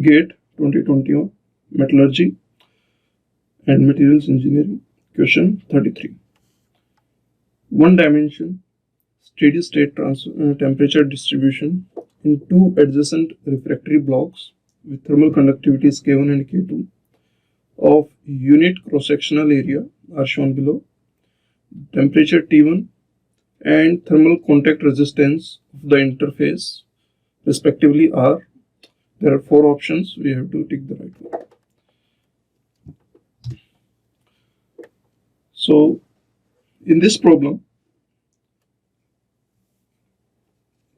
GATE 2021 Metallurgy and Materials Engineering. Question 33. One dimension steady state temperature distribution in two adjacent refractory blocks with thermal conductivities K1 and K2 of unit cross-sectional area are shown below. Temperature T1 and thermal contact resistance of the interface respectively are. There are four options. We have to tick the right one. So in this problem,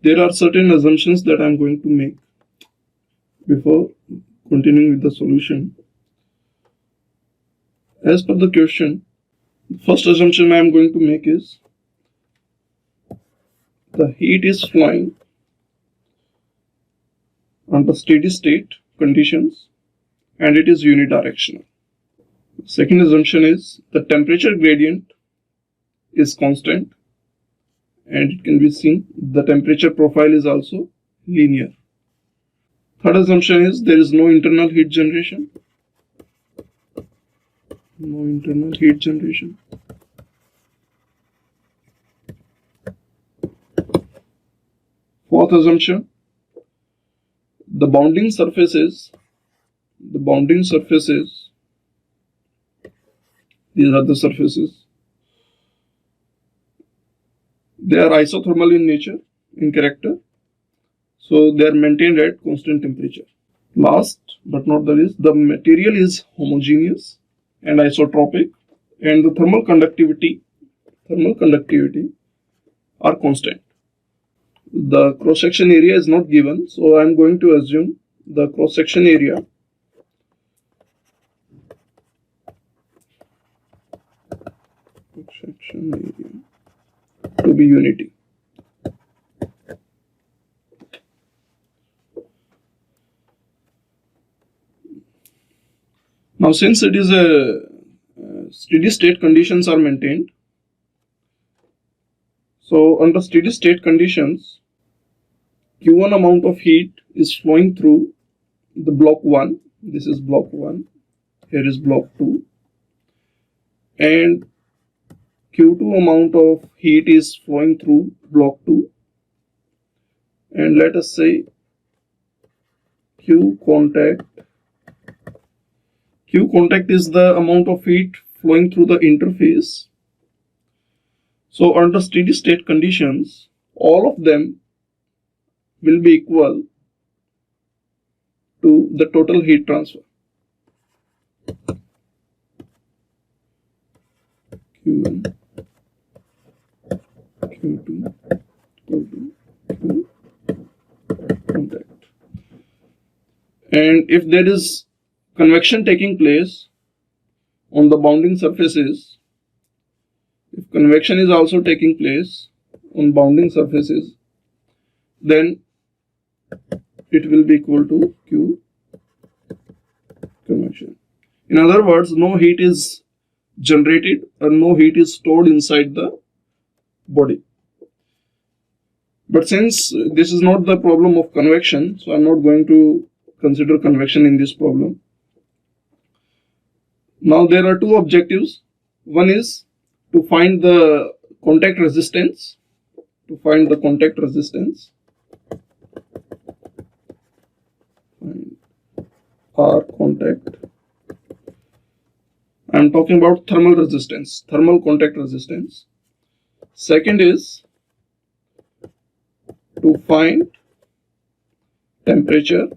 there are certain assumptions that I am going to make before continuing with the solution. As per the question, the first assumption I am going to make is the heat is flowing under steady state conditions and it is unidirectional. Second assumption is the temperature gradient is constant and it can be seen the temperature profile is also linear. Third assumption is there is no internal heat generation. No internal heat generation. Fourth assumption, the bounding surfaces, these are the surfaces, they are isothermal in nature, in character, so they are maintained at constant temperature. Last but not the least, the material is homogeneous and isotropic and the thermal conductivity are constant. The cross-section area is not given, so I am going to assume the cross-section area to be unity. Now since it is a steady state conditions are maintained, so under steady state conditions, Q1 amount of heat is flowing through the block 1, this is block 1, here is block 2, and Q2 amount of heat is flowing through block 2, and let us say Q contact is the amount of heat flowing through the interface. So under steady state conditions, all of them will be equal to the total heat transfer. Q1, Q2, Q contact. And if there is convection taking place on the bounding surfaces, if convection is also taking place on bounding surfaces, then it will be equal to Q convection. In other words, no heat is generated or no heat is stored inside the body. But since this is not the problem of convection, so I am not going to consider convection in this problem. Now there are two objectives. One is to find the contact resistance. Find R contact. I am talking about thermal resistance, thermal contact resistance. Second is to find temperature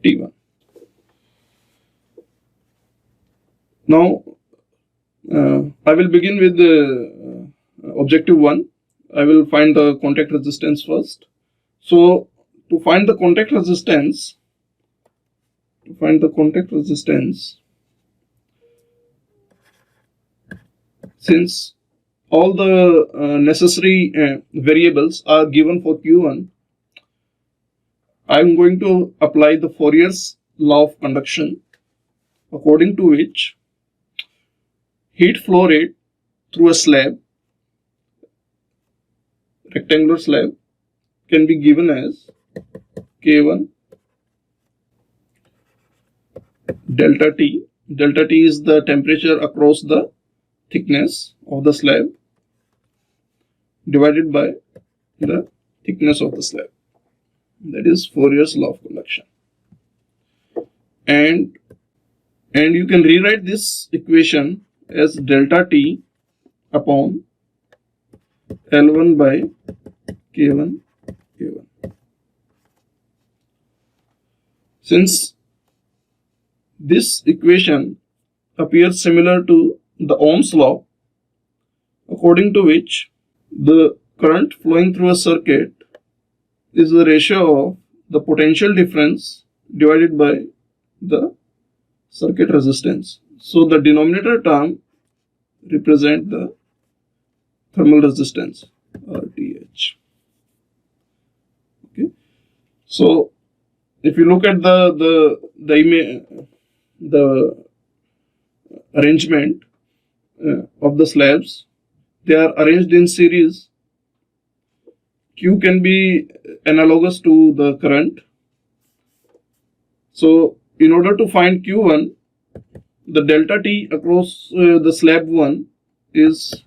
T1. Now I will begin with the objective 1. I will find the contact resistance first. So to find the contact resistance, since all the necessary variables are given for Q1, I am going to apply the Fourier's law of conduction, according to which heat flow rate through a slab rectangular slab can be given as K1 delta T. Delta T is the temperature across the thickness of the slab divided by the thickness of the slab. That is Fourier's law of conduction. And you can rewrite this equation as delta T upon L1 by K1. Since this equation appears similar to the Ohm's law, according to which the current flowing through a circuit is the ratio of the potential difference divided by the circuit resistance. So the denominator term represents the thermal resistance, RTH. Okay. So if you look at the arrangement of the slabs, they are arranged in series. Q can be analogous to the current. So in order to find Q1, the delta T across the slab 1 is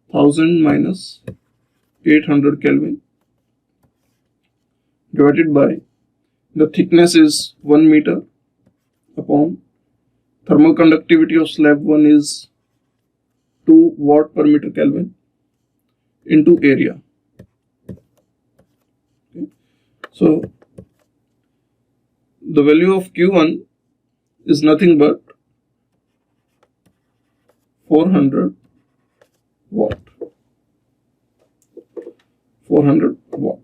1000 minus 800 Kelvin divided by the thickness is 1 meter upon thermal conductivity of slab 1 is 2 watt per meter Kelvin into area. Okay. So the value of Q1 is nothing but 400 watt. 400 watt.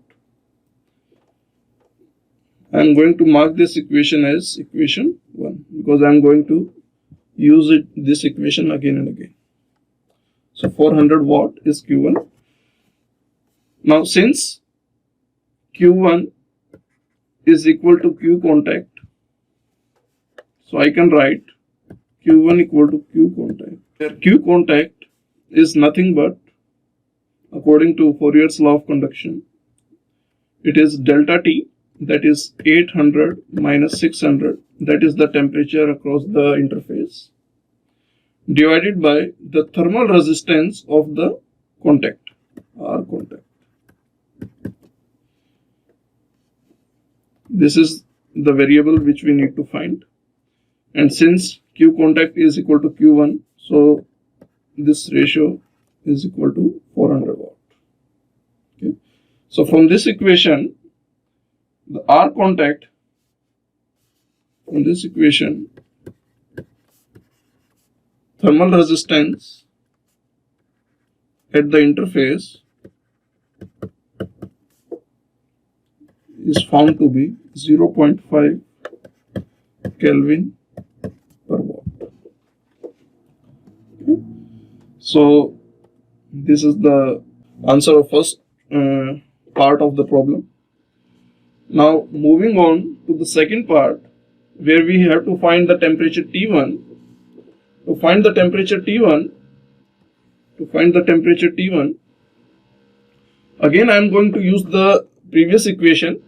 I am going to mark this equation as equation 1 because I am going to use this equation again and again. So 400 watt is Q1. Now since Q1 is equal to Q contact, so I can write Q1 equal to Q contact, where Q contact is nothing but, according to Fourier's law of conduction, it is delta T, that is 800 minus 600, that is the temperature across the interface, divided by the thermal resistance of the contact, R contact. This is the variable which we need to find. And since Q contact is equal to Q1, so this ratio is equal to 400 watt. Okay. So from this equation, the R contact, from this equation, thermal resistance at the interface is found to be 0.5 Kelvin per watt. Okay. So this is the answer of first part of the problem. Now moving on to the second part, where we have to find the temperature T1. To find the temperature T1, again I am going to use the previous equation,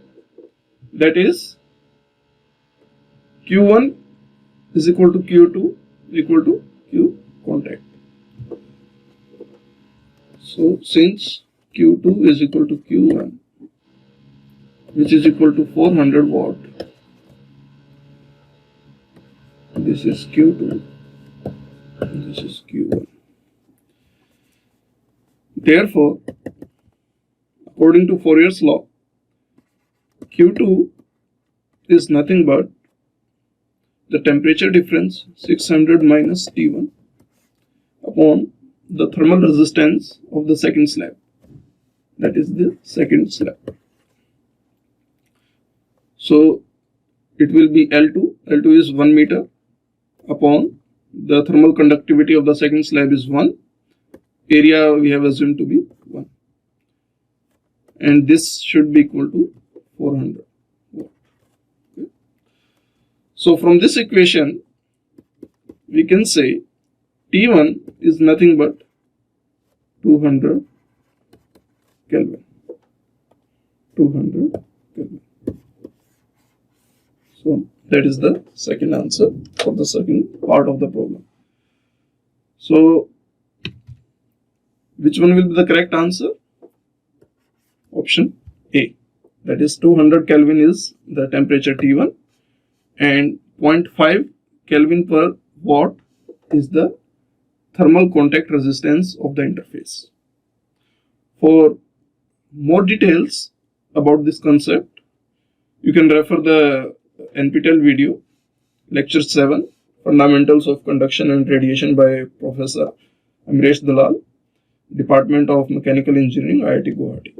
that is Q1 is equal to Q2 equal to Q contact. So since Q2 is equal to Q1, which is equal to 400 watt, this is Q2, this is Q1. Therefore, according to Fourier's law, Q2 is nothing but the temperature difference 600 minus T1 upon the thermal resistance of the second slab, that is the second slab. So it will be L2. L2 is 1 meter upon the thermal conductivity of the second slab is 1. Area we have assumed to be 1. And this should be equal to 400 watt. Okay. So from this equation, we can say T1 is nothing but 200 200 Kelvin. So that is the second answer for the second part of the problem. So which one will be the correct answer? Option A. That is 200 Kelvin is the temperature T1 and 0.5 Kelvin per watt is the thermal contact resistance of the interface. For more details about this concept, you can refer the NPTEL video, lecture 7, Fundamentals of Conduction and Radiation by Professor Amresh Dalal, Department of Mechanical Engineering, IIT Guwahati.